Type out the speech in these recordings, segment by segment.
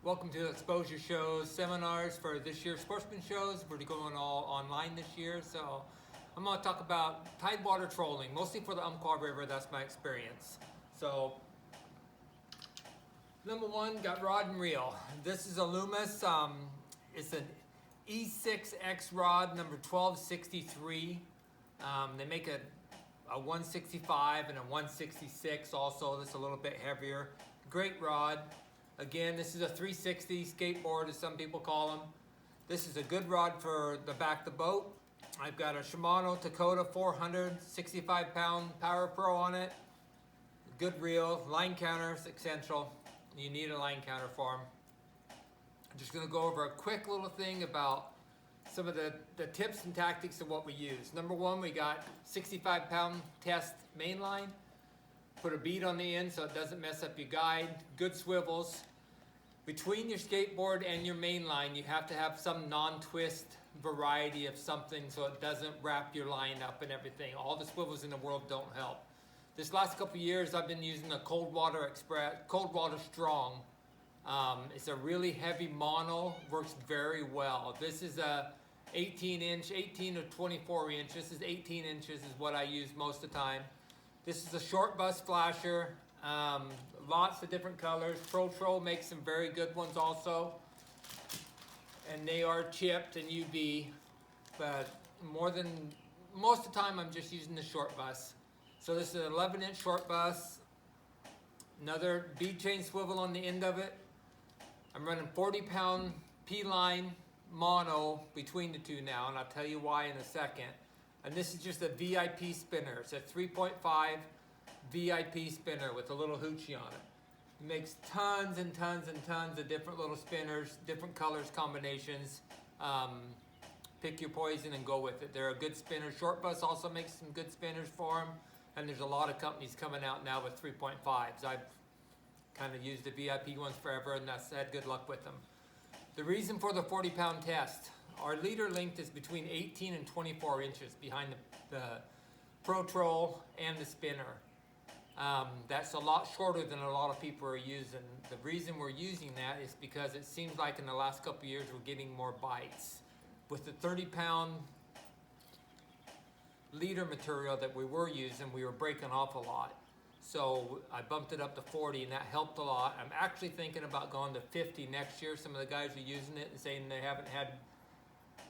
Welcome to ExpoSure shows, seminars for this year's sportsman shows. We're going all online this year, so I'm going to talk about tidewater trolling, mostly for the Umpqua River. That's my experience. So, number one, got rod and reel. This is a Loomis. It's an E6X rod, number 1263. They make a 165 and a 166 also. That's a little bit heavier. Great rod. Again, this is a 360 skateboard, as some people call them. This is a good rod for the back of the boat. I've got a Shimano Dakota 400, 65-pound Power Pro on it. Good reel, line counter is essential. You need a line counter for them. I'm just going to go over a quick little thing about some of the tips and tactics of what we use. Number one, we got 65-pound test main line. Put a bead on the end so it doesn't mess up your guide. Good swivels. Between your skateboard and your main line, you have to have some non-twist variety of something so it doesn't wrap your line up and everything. All the swivels in the world don't help. This last couple of years, I've been using a Cold Water Strong. It's a really heavy mono, works very well. This is a 18 to 24 inch. This is 18 inches is what I use most of the time. This is a short bus flasher, lots of different colors. Pro makes some very good ones also. And they are chipped and UV, but most of the time I'm just using the short bus. So this is an 11-inch short bus, another bead chain swivel on the end of it. I'm running 40-pound P-line mono between the two now, and I'll tell you why in a second. And this is just a VIP spinner. It's a 3.5 VIP spinner with a little hoochie on it. It makes tons and tons and tons of different little spinners, different colors, combinations. Pick your poison and go with it. They're a good spinner. Short Bus also makes some good spinners for them. And there's a lot of companies coming out now with 3.5s. I've kind of used the VIP ones forever and that's had good luck with them. The reason for the 40-pound test. Our leader length is between 18 and 24 inches behind the Pro Troll and the spinner. That's a lot shorter than a lot of people are using. The reason we're using that is because it seems like in the last couple of years we're getting more bites. With the 30-pound leader material that we were using, we were breaking off a lot. So I bumped it up to 40 and that helped a lot. I'm actually thinking about going to 50 next year. Some of the guys are using it and saying they haven't had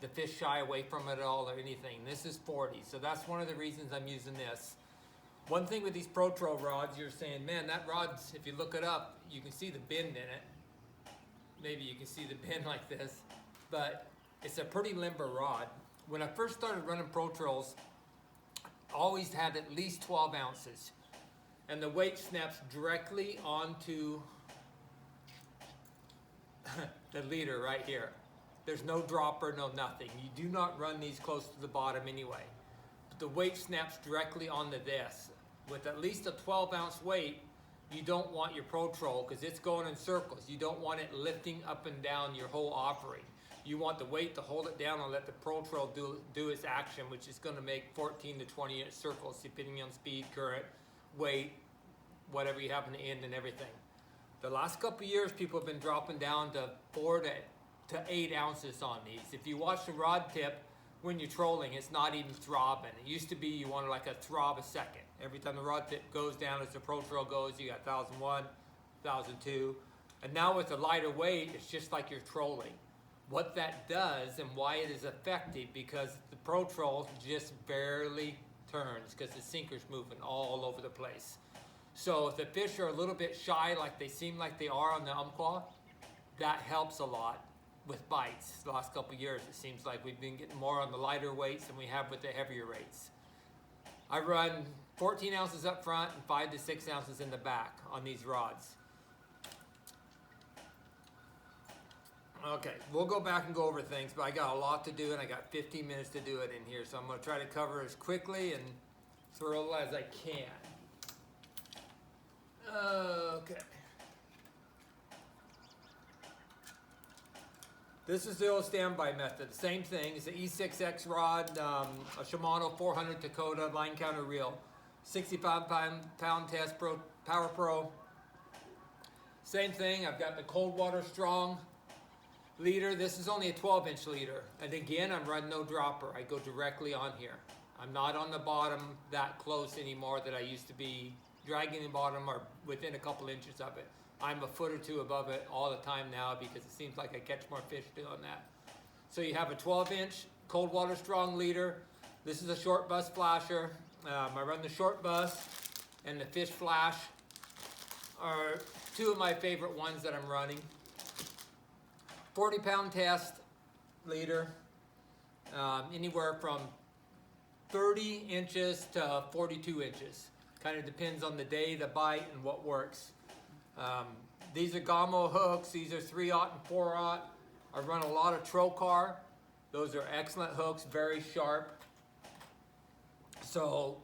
the fish shy away from it at all or anything. This is 40, so that's one of the reasons I'm using this. One thing with these Pro Troll rods, you're saying, man, that rod's, if you look it up, you can see the bend in it. Maybe you can see the bend like this, but it's a pretty limber rod. When I first started running Pro Trolls, I always had at least 12 ounces, and the weight snaps directly onto the leader right here. There's no dropper, no nothing. You do not run these close to the bottom anyway. But the weight snaps directly onto this. With at least a 12-ounce weight, you don't want your Pro Troll because it's going in circles. You don't want it lifting up and down your whole offering. You want the weight to hold it down and let the Pro Troll do its action, which is going to make 14 to 20-inch circles depending on speed, current, weight, whatever you have in the end and everything. The last couple of years, people have been dropping down to 4 to 8 ounces on these. If you watch the rod tip when you're trolling, it's not even throbbing. It used to be you wanted like a throb a second. Every time the rod tip goes down as the Pro Troll goes, you got 1001, 1002. And now with the lighter weight, it's just like you're trolling. What that does and why it is effective, because the Pro Troll just barely turns because the sinker's moving all over the place. So if the fish are a little bit shy like they seem like they are on the Umpqua, that helps a lot with bites. The last couple of years, it seems like we've been getting more on the lighter weights than we have with the heavier rates. I run 14 ounces up front and 5 to 6 ounces in the back on these rods. Okay, we'll go back and go over things, but I got a lot to do and I got 15 minutes to do it in here, so I'm going to try to cover as quickly and thorough as I can. Okay. This is the old standby method. Same thing. It's an E6X rod, a Shimano 400 Dakota line counter reel, 65-pound test Power Pro. Same thing, I've got the cold water strong leader. This is only a 12-inch leader. And again, I'm running no dropper. I go directly on here. I'm not on the bottom that close anymore that I used to be dragging the bottom or within a couple inches of it. I'm a foot or two above it all the time now because it seems like I catch more fish doing that. So you have a 12-inch cold water strong leader. This is a short bus flasher. I run the short bus and the fish flash are two of my favorite ones that I'm running. 40-pound test leader, anywhere from 30 inches to 42 inches. Kind of depends on the day, the bite, and what works. These are Gamo hooks. These are 3/0 and 4/0. I run a lot of trocar. Those are excellent hooks, very sharp. So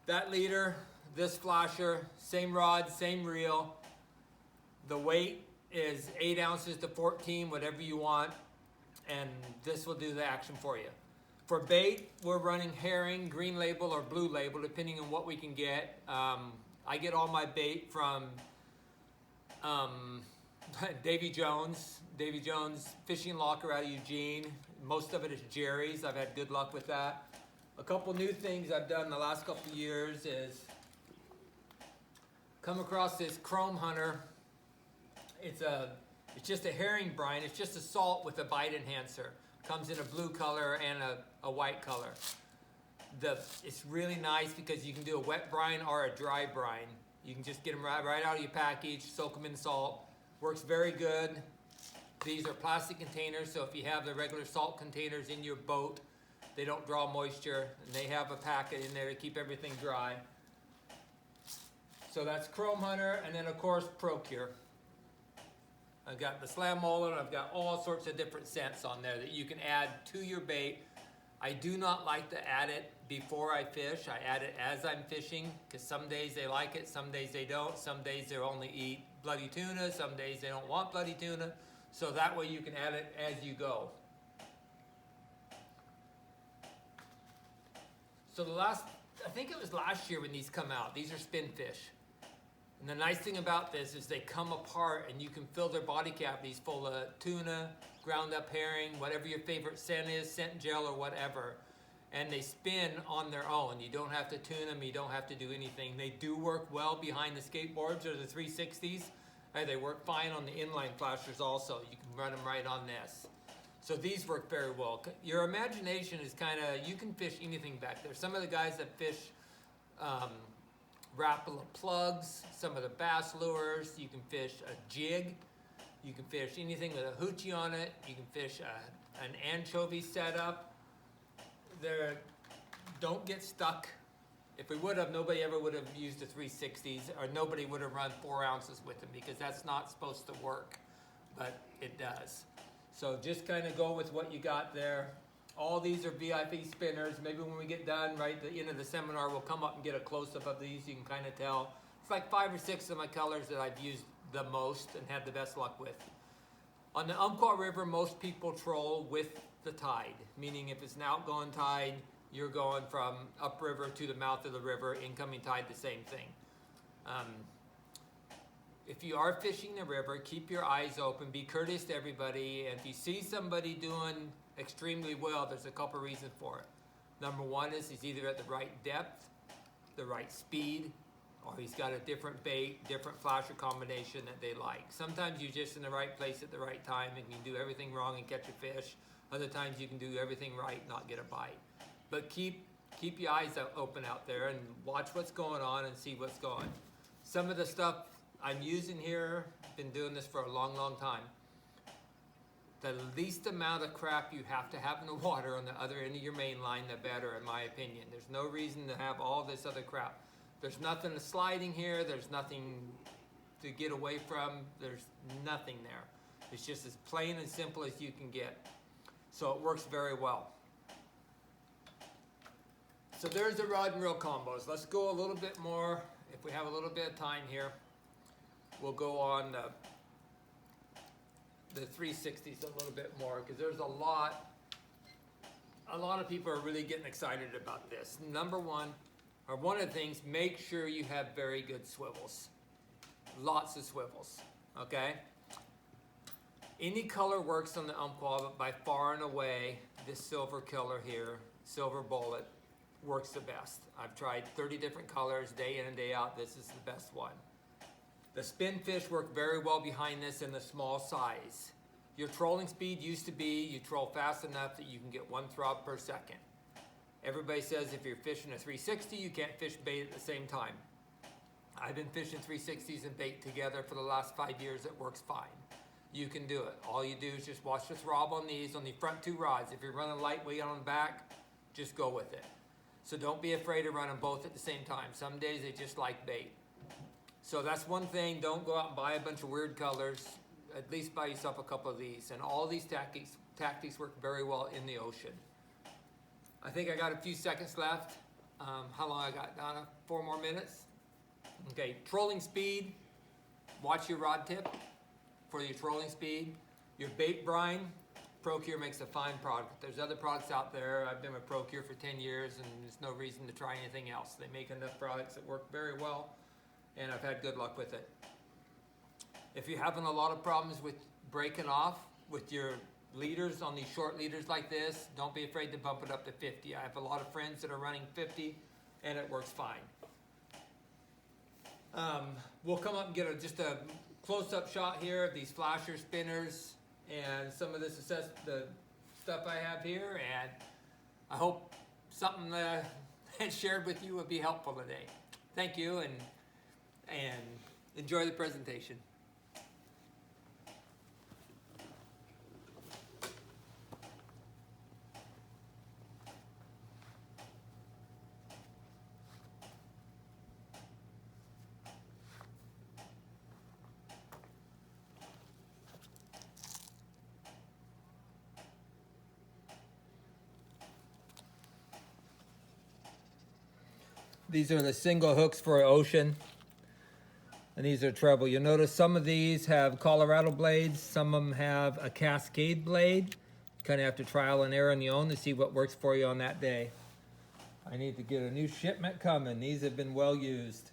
that leader, this flasher, same rod, same reel. The weight is 8 ounces to 14, whatever you want, and this will do the action for you. For bait, we're running herring, green label, or blue label, depending on what we can get. I get all my bait from Davy Jones Fishing Locker out of Eugene. Most of it is Jerry's. I've had good luck with that. A couple new things I've done the last couple of years is come across this Chrome Hunter. It's just a herring brine. It's just a salt with a bite enhancer. Comes in a blue color and a white color. It's really nice because you can do a wet brine or a dry brine. You can just get them right out of your package, soak them in salt. Works very good. These are plastic containers, so if you have the regular salt containers in your boat, they don't draw moisture, and they have a packet in there to keep everything dry. So that's Chrome Hunter, and then of course Procure. I've got the Slam Mullet, I've got all sorts of different scents on there that you can add to your bait. I do not like to add it before I fish. I add it as I'm fishing, because some days they like it, some days they don't. Some days they'll only eat bloody tuna, some days they don't want bloody tuna. So that way you can add it as you go. So I think it was last year when these come out. These are spinfish. And the nice thing about this is they come apart and you can fill their body cavities full of tuna, ground up herring, whatever your favorite scent is, scent gel or whatever. And they spin on their own. You don't have to tune them, you don't have to do anything. They do work well behind the skateboards or the 360s. They work fine on the inline flashers also. You can run them right on this. So these work very well. Your imagination is kind of, you can fish anything back there. Some of the guys that fish Rapala plugs, some of the bass lures, you can fish a jig, you can fish anything with a hoochie on it, you can fish an anchovy setup. Don't get stuck. If we would have, nobody ever would have used the 360s, or nobody would have run 4 ounces with them, because that's not supposed to work, but it does. So just kind of go with what you got there. All these are VIP spinners. Maybe when we get done, right at the end of the seminar, we'll come up and get a close-up of these. You can kind of tell. It's like 5 or 6 of my colors that I've used the most and had the best luck with. On the Umpqua River, most people troll with the tide, meaning if it's an outgoing tide, you're going from upriver to the mouth of the river, incoming tide, the same thing. If you are fishing the river, keep your eyes open, be courteous to everybody, and if you see somebody doing extremely well, there's a couple reasons for it. Number one is he's either at the right depth, the right speed, or he's got a different bait, different flasher combination that they like. Sometimes you're just in the right place at the right time and you can do everything wrong and catch a fish. Other times you can do everything right and not get a bite. But keep your eyes open out there and watch what's going on and see what's going. Some of the stuff I'm using here, been doing this for a long, long time. The least amount of crap you have to have in the water on the other end of your main line, the better, in my opinion. There's no reason to have all this other crap. There's nothing sliding here. There's nothing to get away from. There's nothing there. It's just as plain and simple as you can get. So it works very well. So there's the rod and reel combos. Let's go a little bit more. If we have a little bit of time here, we'll go on the 360s a little bit more, because there's a lot of people are really getting excited about this. Number one, or one of the things, make sure you have very good swivels. lots of swivels, okay? Any color works on the Umpqua, but by far and away, this silver killer here, silver bullet, works the best. I've tried 30 different colors, day in and day out. This is the best one. The spin fish work very well behind this in the small size. Your trolling speed used to be you troll fast enough that you can get 1 throb per second. Everybody says if you're fishing a 360, you can't fish bait at the same time. I've been fishing 360s and bait together for the last 5 years. It works fine. You can do it. All you do is just watch the throb on these, on the front 2 rods. If you're running lightweight on the back, just go with it. So don't be afraid of running both at the same time. Some days they just like bait. So that's one thing. Don't go out and buy a bunch of weird colors. At least buy yourself a couple of these. And all these tactics work very well in the ocean. I think I got a few seconds left. How long I got, Donna? 4 more minutes? Okay, trolling speed. Watch your rod tip for your trolling speed. Your bait brine. ProCure makes a fine product. There's other products out there. I've been with ProCure for 10 years and there's no reason to try anything else. They make enough products that work very well and I've had good luck with it. If you're having a lot of problems with breaking off with your leaders on these short leaders like this, don't be afraid to bump it up to 50. I have a lot of friends that are running 50 and it works fine. We'll come up and get just a close-up shot here of these flasher spinners and some of the stuff I have here, and I hope something that I shared with you will be helpful today. Thank you, and enjoy the presentation. These are the single hooks for ocean, and these are treble. You'll notice some of these have Colorado blades, some of them have a Cascade blade. You kind of have to trial and error on your own to see what works for you on that day. I need to get a new shipment coming. These have been well used.